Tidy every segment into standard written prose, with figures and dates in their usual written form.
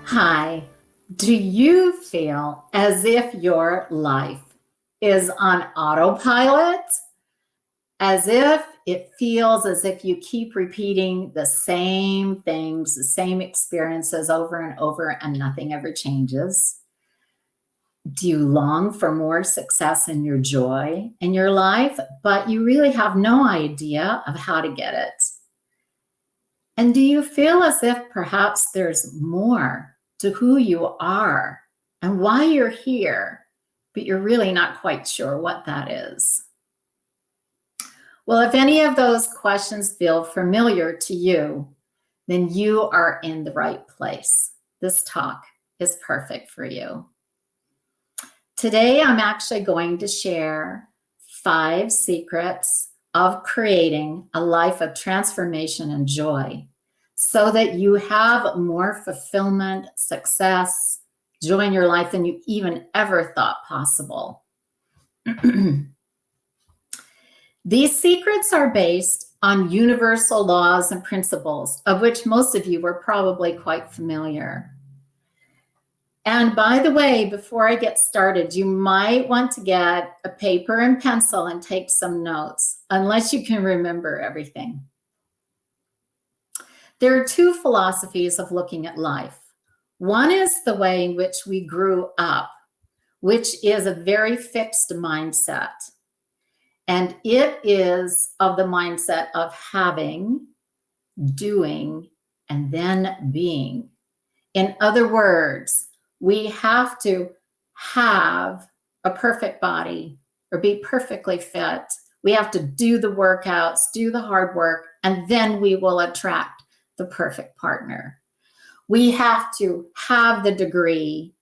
Hi, do you feel as if your life is on autopilot? As if it feels as if you keep repeating the same things, the same experiences over and over, and nothing ever changes? Do you long for more success and your joy in your life, but you really have no idea of how to get it? And do you feel as if perhaps there's more to who you are and why you're here, but you're really not quite sure what that is? Well, if any of those questions feel familiar to you, then you are in the right place. This talk is perfect for you. Today, I'm actually going to share 5 secrets of creating a life of transformation and joy so that you have more fulfillment, success, joy in your life than you even ever thought possible. These secrets are based on universal laws and principles, of which most of you are probably quite familiar. And by the way, before I get started, you might want to get a paper and pencil and take some notes, unless you can remember everything. There are 2 philosophies of looking at life. One is the way in which we grew up, which is a very fixed mindset. And it is of the mindset of having, doing, and then being. In other words, we have to have a perfect body or be perfectly fit. We have to do the workouts, do the hard work, and then we will attract the perfect partner. We have to have the degree,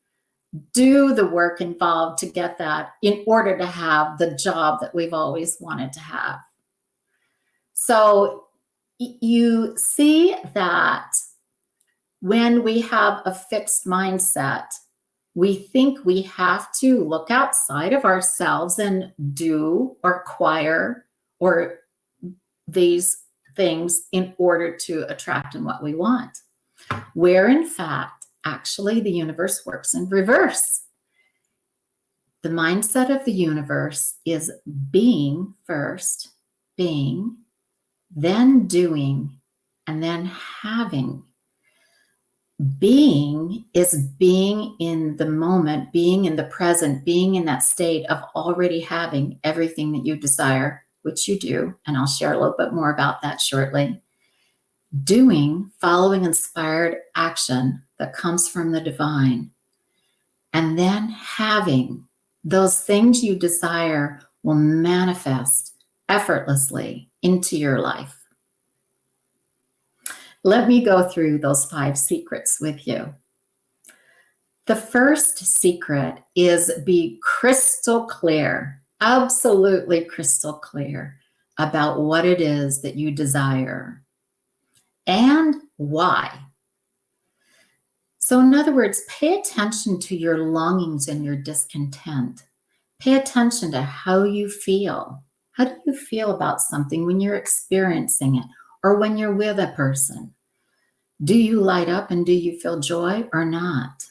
do the work involved to get that in order to have the job that we've always wanted to have. So you see that when we have a fixed mindset, we think we have to look outside of ourselves and do or acquire or these things in order to attract what we want, where in fact, actually the universe works in reverse. The mindset of the universe is being first, being, then doing, and then having. Being is being in the moment, being in the present, being in that state of already having everything that you desire, which you do, and I'll share a little bit more about that shortly. Doing, following inspired action that comes from the divine, and then having those things you desire will manifest effortlessly into your life. Let me go through those 5 secrets with you. The first secret is be crystal clear, absolutely crystal clear about what it is that you desire and why. So in other words, pay attention to your longings and your discontent. Pay attention to how you feel. How do you feel about something when you're experiencing it or when you're with a person? Do you light up and do you feel joy or not?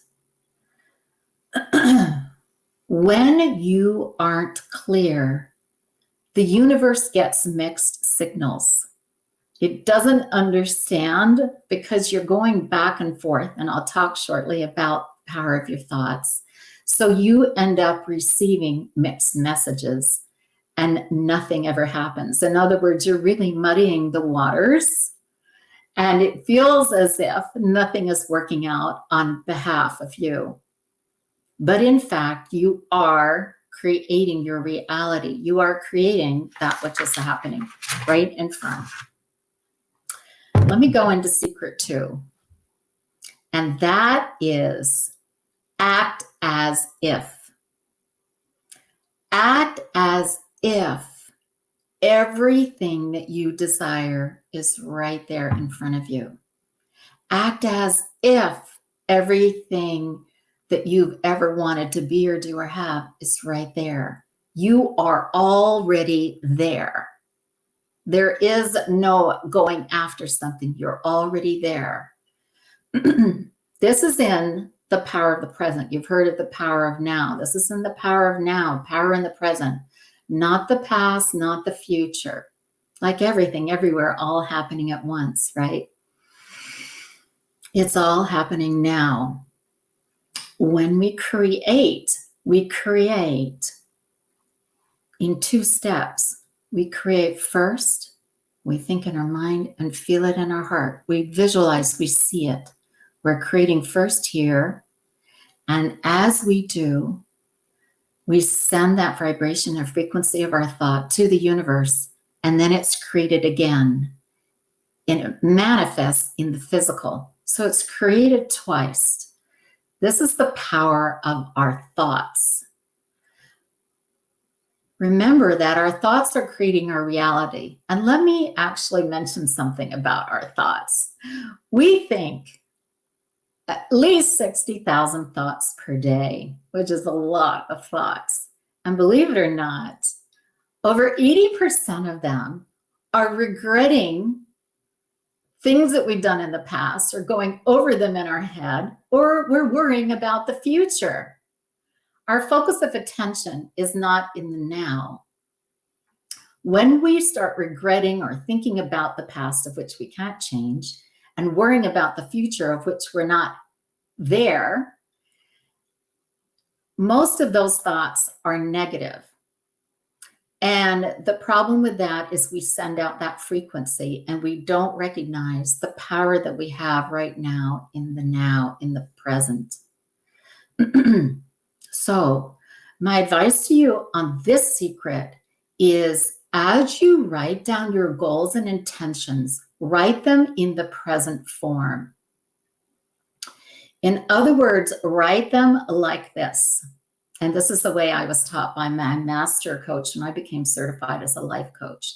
When you aren't clear, the universe gets mixed signals. It doesn't understand because you're going back and forth, and I'll talk shortly about the power of your thoughts. So you end up receiving mixed messages and nothing ever happens. In other words, you're really muddying the waters. And it feels as if nothing is working out on behalf of you. But in fact, you are creating your reality. You are creating that which is happening right in front. Let me go into secret 2. And that is act as if. Act as if everything that you desire is right there in front of you. Act as if everything that you've ever wanted to be or do or have is right there. You are already there. There is no going after something. You're already there. This is in the power of the present. You've heard of the power of now. This is in the power of now, power in the present, not the past, not the future. Like everything, everywhere, all happening at once, right? It's all happening now. When we create in 2 steps. We create first, we think in our mind and feel it in our heart. We visualize, we see it. We're creating first here. And as we do, we send that vibration or frequency of our thought to the universe, and then it's created again. And it manifests in the physical. So it's created twice. This is the power of our thoughts. Remember that our thoughts are creating our reality. And let me actually mention something about our thoughts. We think at least 60,000 thoughts per day, which is a lot of thoughts. And believe it or not, over 80% of them are regretting things that we've done in the past or going over them in our head, or we're worrying about the future. Our focus of attention is not in the now. When we start regretting or thinking about the past of which we can't change and worrying about the future of which we're not there, most of those thoughts are negative. And the problem with that is we send out that frequency and we don't recognize the power that we have right now, in the present. So my advice to you on this secret is, as you write down your goals and intentions, write them in the present form. In other words, write them like this. And this is the way I was taught by my master coach when I became certified as a life coach.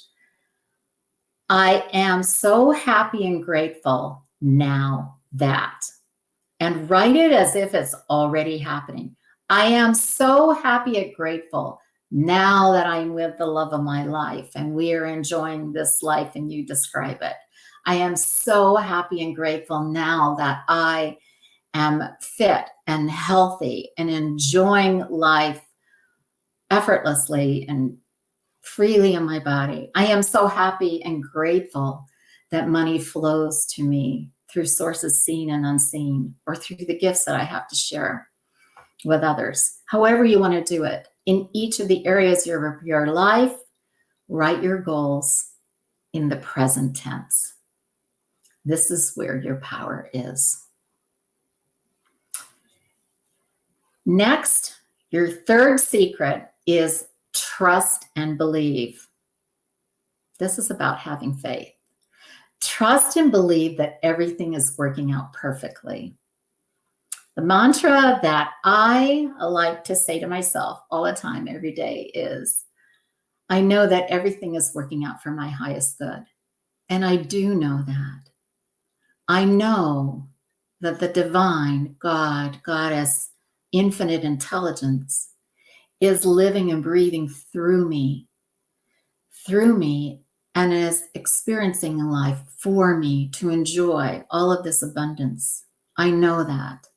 I am so happy and grateful now that, and write it as if it's already happening. I am so happy and grateful now that I'm with the love of my life and we are enjoying this life and you describe it. I am so happy and grateful now that I am fit and healthy and enjoying life effortlessly and freely in my body. I am so happy and grateful that money flows to me through sources seen and unseen, or through the gifts that I have to share with others. However you want to do it. In each of the areas of your life, write your goals in the present tense. This is where your power is. Next, your third secret is trust and believe. This is about having faith. Trust and believe that everything is working out perfectly. The mantra that I like to say to myself all the time, every day, is, I know that everything is working out for my highest good. And I do know that. I know that the divine God, Goddess, infinite intelligence is living and breathing through me, and is experiencing life for me to enjoy all of this abundance. I know that.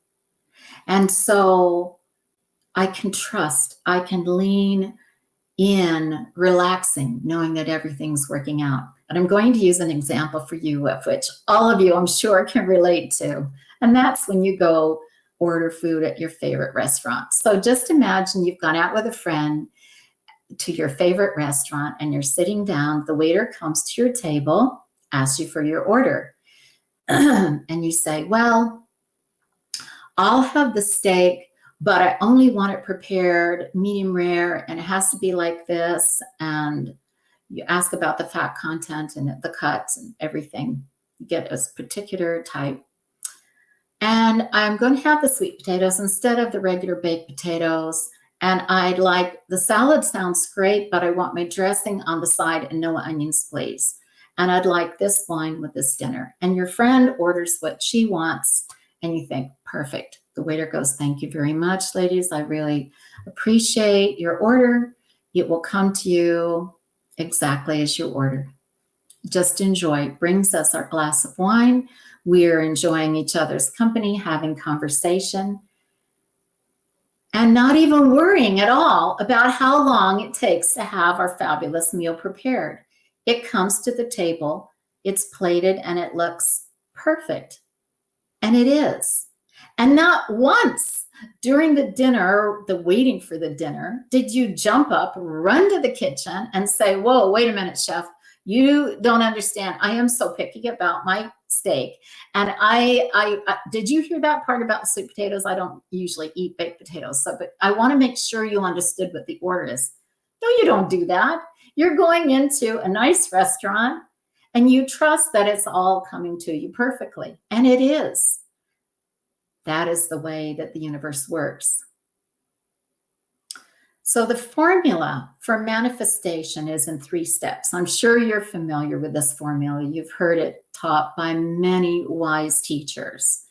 And so I can trust, I can lean in, relaxing, knowing that everything's working out. And I'm going to use an example for you, of which all of you, I'm sure, can relate to. And that's when you go order food at your favorite restaurant. So just imagine you've gone out with a friend to your favorite restaurant and you're sitting down. The waiter comes to your table, asks you for your order. And you say, well, I'll have the steak, but I only want it prepared medium rare, and it has to be like this. And you ask about the fat content and the cuts and everything. You get a particular type. And I'm going to have the sweet potatoes instead of the regular baked potatoes. And I'd like, the salad sounds great, but I want my dressing on the side and no onions, please. And I'd like this wine with this dinner. And your friend orders what she wants, and you think, perfect. The waiter goes, thank you very much, ladies. I really appreciate your order. It will come to you exactly as you ordered. just enjoy, brings us our glass of wine. We're enjoying each other's company, having conversation, and not even worrying at all about how long it takes to have our fabulous meal prepared. It comes to the table, it's plated, and it looks perfect. And it is. And not once during the dinner, the waiting for the dinner, did you jump up, run to the kitchen, and say, whoa, wait a minute, chef. You don't understand. I am so picky about my steak. And I did you hear that part about sweet potatoes? I don't usually eat baked potatoes, but I want to make sure you understood what the order is. No, you don't do that. You're going into a nice restaurant and you trust that it's all coming to you perfectly. And it is. That is the way that the universe works. So the formula for manifestation is in 3 steps. I'm sure you're familiar with this formula. You've heard it taught by many wise teachers.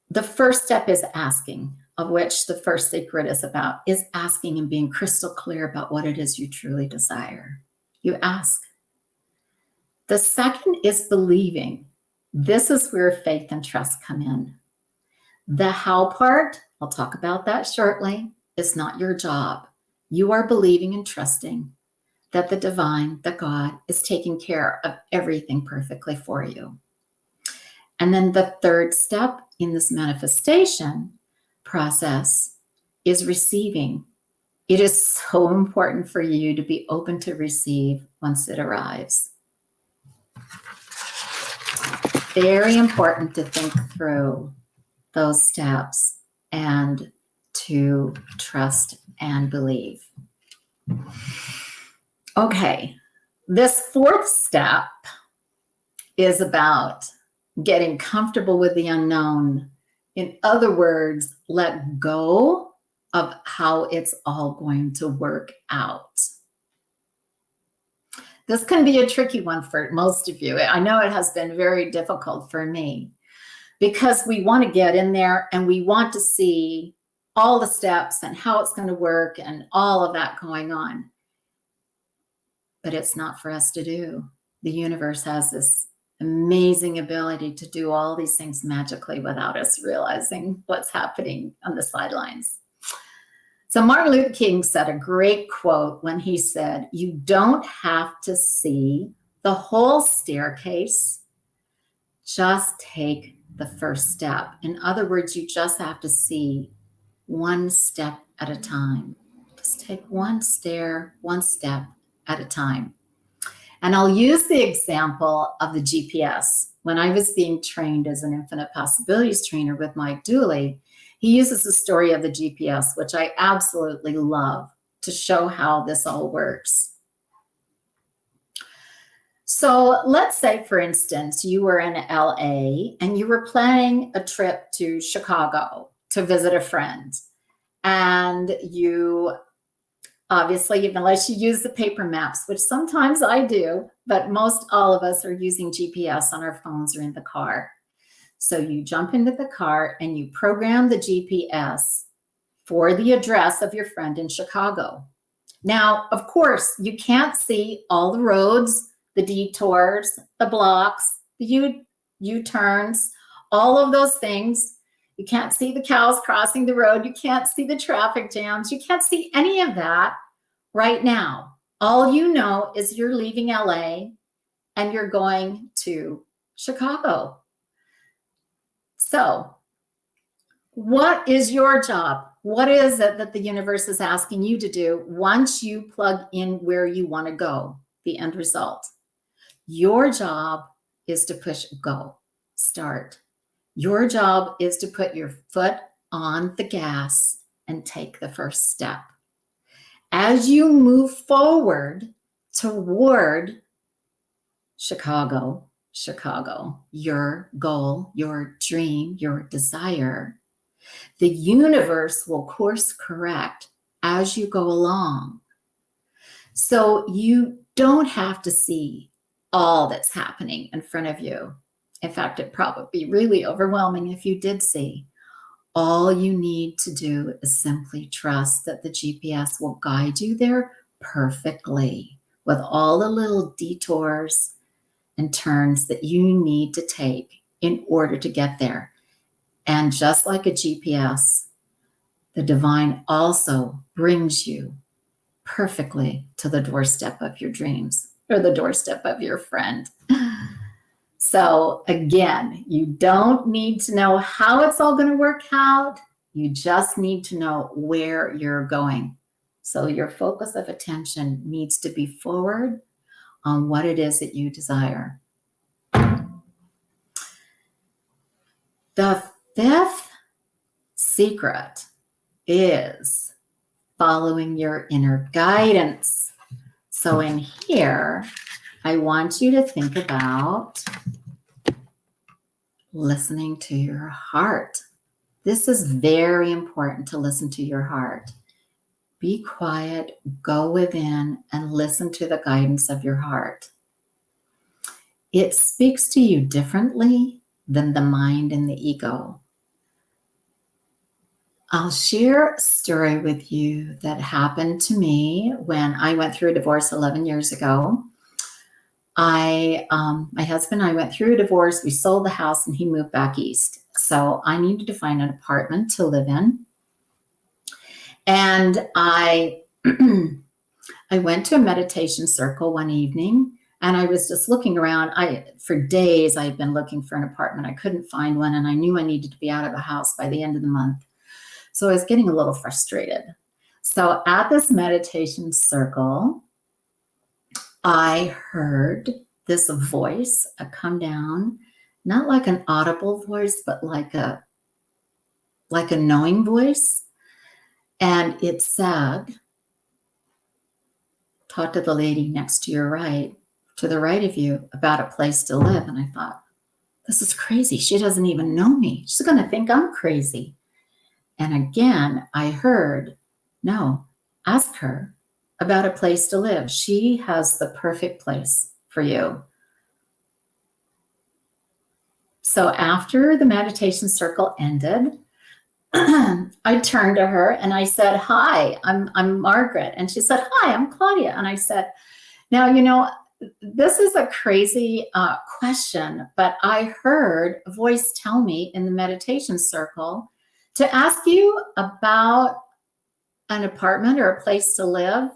The first step is asking, of which the first secret is asking and being crystal clear about what it is you truly desire. You ask. The second is believing. This is where faith and trust come in. The how part, I'll talk about that shortly, is not your job. You are believing and trusting that the divine, that God, is taking care of everything perfectly for you. And then the third step in this manifestation process is receiving. It is so important for you to be open to receive once it arrives. Very important to think through those steps and to trust and believe. Okay, this fourth step is about getting comfortable with the unknown. In other words, let go of how it's all going to work out. This can be a tricky one for most of you. I know it has been very difficult for me because we want to get in there and we want to see all the steps and how it's going to work and all of that going on. But it's not for us to do. The universe has this amazing ability to do all these things magically without us realizing what's happening on the sidelines. So Martin Luther King said a great quote when he said, "You don't have to see the whole staircase, just take the first step." In other words, you just have to see one step at a time. Just take one step at a time. And I'll use the example of the GPS. When I was being trained as an infinite possibilities trainer with Mike Dooley, he uses the story of the GPS, which I absolutely love, to show how this all works. So let's say, for instance, you were in LA and you were planning a trip to Chicago to visit a friend. And you obviously, unless you use the paper maps, which sometimes I do, but most all of us are using GPS on our phones or in the car. So you jump into the car and you program the GPS for the address of your friend in Chicago. Now, of course, you can't see all the roads, the detours, the blocks, the U-turns, all of those things. You can't see the cows crossing the road. You can't see the traffic jams. You can't see any of that right now. All you know is you're leaving LA and you're going to Chicago. So, what is your job? What is it that the universe is asking you to do once you plug in where you want to go, the end result? Your job is to push go, start. Your job is to put your foot on the gas and take the first step. As you move forward toward Chicago, your goal, your dream, your desire, the universe will course correct as you go along. So you don't have to see all that's happening in front of you. In fact, it'd probably be really overwhelming if you did see. All you need to do is simply trust that the GPS will guide you there perfectly with all the little detours and turns that you need to take in order to get there. And just like a GPS, the divine also brings you perfectly to the doorstep of your dreams or the doorstep of your friend. So again, you don't need to know how it's all going to work out. You just need to know where you're going. So your focus of attention needs to be forward on what it is that you desire. The fifth secret is following your inner guidance. So in here, I want you to think about listening to your heart. This is very important to listen to your heart. Be quiet, go within, and listen to the guidance of your heart. It speaks to you differently than the mind and the ego. I'll share a story with you that happened to me when I went through a divorce 11 years ago. My husband and I went through a divorce. We sold the house and he moved back east. So I needed to find an apartment to live in. And I went to a meditation circle one evening and I was just looking around. For days, I had been looking for an apartment. I couldn't find one and I knew I needed to be out of the house by the end of the month. So I was getting a little frustrated. So at this meditation circle, I heard this voice come down, not like an audible voice, but like a knowing voice. And it said, talk to the lady next to your right, to the right of you, about a place to live. And I thought, this is crazy. She doesn't even know me. She's going to think I'm crazy. And again, I heard, no, ask her about a place to live. She has the perfect place for you. So after the meditation circle ended, I turned to her and I said, hi, I'm Margaret. And she said, hi, I'm Claudia. And I said, now, this is a crazy question, but I heard a voice tell me in the meditation circle to ask you about an apartment or a place to live.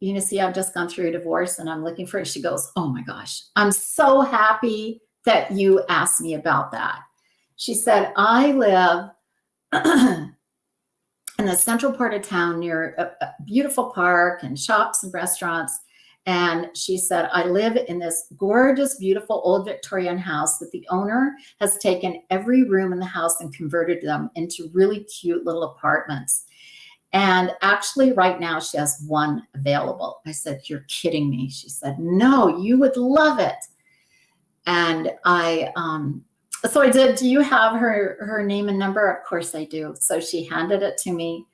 See, I've just gone through a divorce and I'm looking for it. She goes, oh my gosh, I'm so happy that you asked me about that. She said, I live in the central part of town near a beautiful park and shops and restaurants. And she said, I live in this gorgeous, beautiful old Victorian house that the owner has taken every room in the house and converted them into really cute little apartments. And actually right now she has one available. I said, you're kidding me. She said, no, you would love it. And so I did, do you have her name and number? Of course I do. So she handed it to me.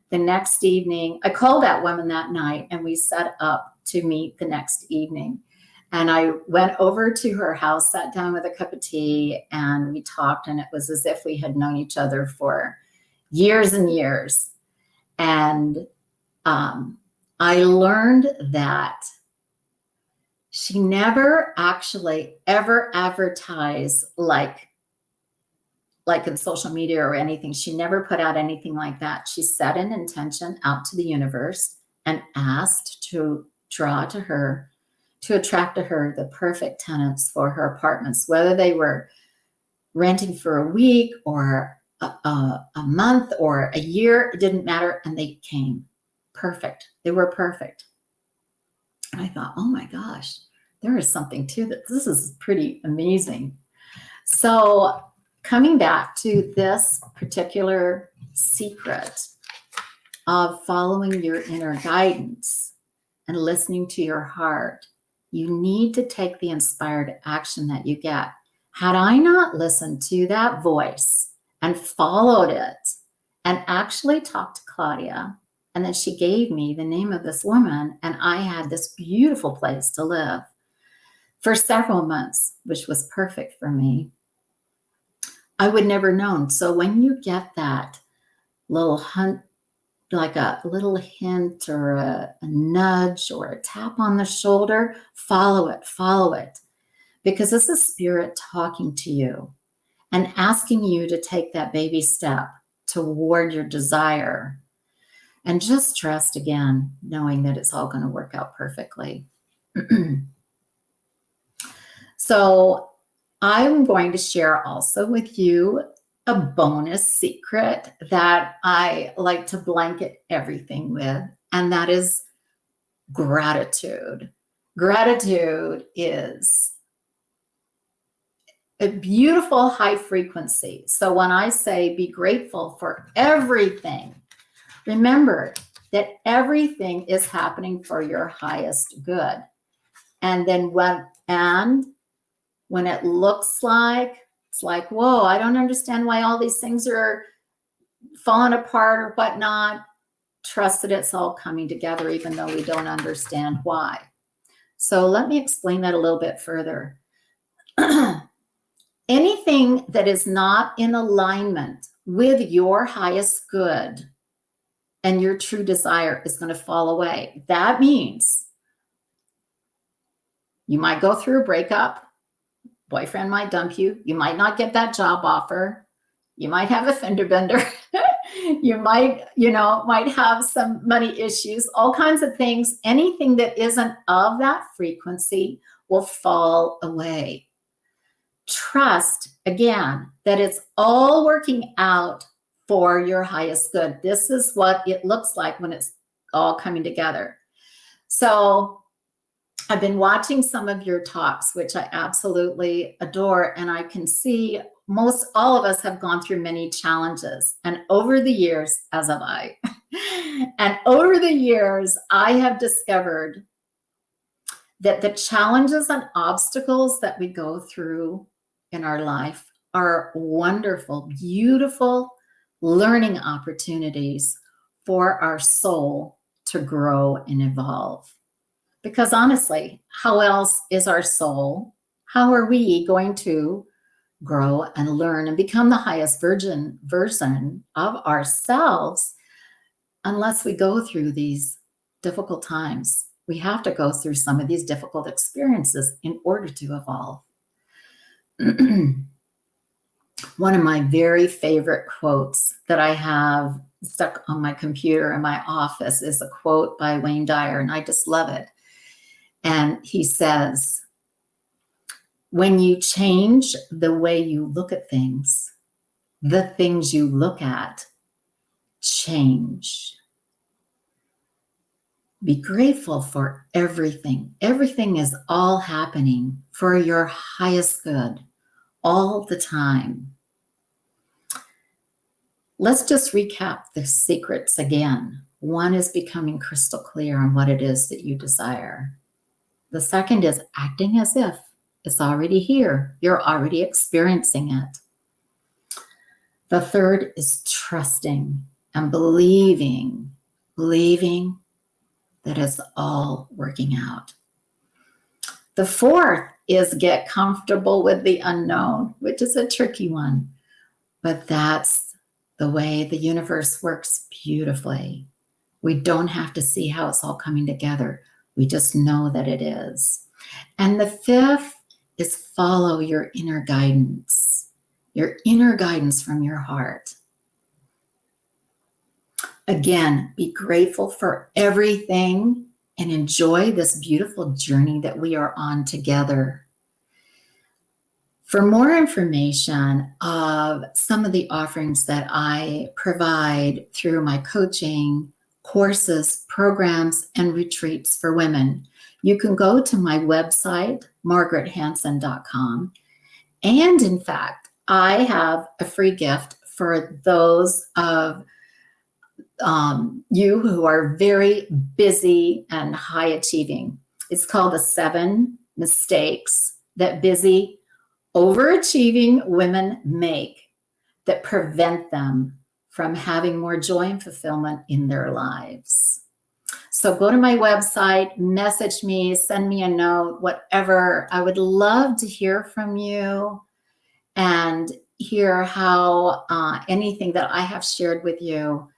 The next evening, I called that woman that night and we set up to meet the next evening. And I went over to her house, sat down with a cup of tea, and we talked, and it was as if we had known each other for years and years. And I learned that she never actually ever advertised like in social media or anything. She never put out anything like that. She set an intention out to the universe and asked to draw to her, to attract to her the perfect tenants for her apartments, whether they were renting for a week or a month or a year, it didn't matter. And they came perfect. They were perfect. And I thought, oh my gosh, there is something to that. This is pretty amazing. So coming back to this particular secret of following your inner guidance and listening to your heart, you need to take the inspired action that you get. Had I not listened to that voice and followed it and actually talked to Claudia, and then she gave me the name of this woman, and I had this beautiful place to live for several months, which was perfect for me, I would never known. So when you get that little like a little hint or a nudge or a tap on the shoulder, follow it, because this is spirit talking to you and asking you to take that baby step toward your desire. And just trust again, knowing that it's all going to work out perfectly. So I'm going to share also with you a bonus secret that I like to blanket everything with, and that is gratitude. Gratitude is a beautiful high frequency. So when I say be grateful for everything, remember that everything is happening for your highest good. And then when it looks like, it's like, whoa, I don't understand why all these things are falling apart or whatnot, trust that it's all coming together, even though we don't understand why. So let me explain that a little bit further. Anything that is not in alignment with your highest good and your true desire is going to fall away. That means you might go through a breakup. Boyfriend might dump you. You might not get that job offer. You might have a fender bender. You might have some money issues, all kinds of things. Anything that isn't of that frequency will fall away. Trust, again, that it's all working out for your highest good. This is what it looks like when it's all coming together. So I've been watching some of your talks, which I absolutely adore, and I can see most all of us have gone through many challenges, and over the years, as have I, and over the years, I have discovered that the challenges and obstacles that we go through in our life are wonderful, beautiful learning opportunities for our soul to grow and evolve. Because honestly, how else is our soul? How are we going to grow and learn and become the highest version of ourselves unless we go through these difficult times? We have to go through some of these difficult experiences in order to evolve. One of my very favorite quotes that I have stuck on my computer in my office is a quote by Wayne Dyer, and I just love it. And he says, when you change the way you look at things, the things you look at change. Be grateful for everything. Everything is all happening for your highest good all the time. Let's just recap the secrets again. One is becoming crystal clear on what it is that you desire. The second is acting as if it's already here. You're already experiencing it. The third is trusting and believing that it's all working out. The fourth is get comfortable with the unknown, which is a tricky one, but that's the way the universe works beautifully. We don't have to see how it's all coming together. We just know that it is. And the fifth is follow your inner guidance from your heart. Again, be grateful for everything and enjoy this beautiful journey that we are on together. For more information of some of the offerings that I provide through my coaching, courses, programs, and retreats for women, you can go to my website, margarethansen.com. And in fact, I have a free gift for those of you who are very busy and high achieving. It's called the 7 Mistakes That Busy, Overachieving Women Make that prevent them from having more joy and fulfillment in their lives. So go to my website, message me, send me a note, whatever. I would love to hear from you and hear how anything that I have shared with you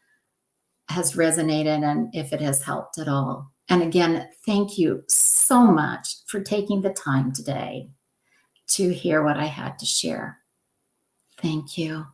has resonated and if it has helped at all. And again, thank you so much for taking the time today to hear what I had to share. Thank you.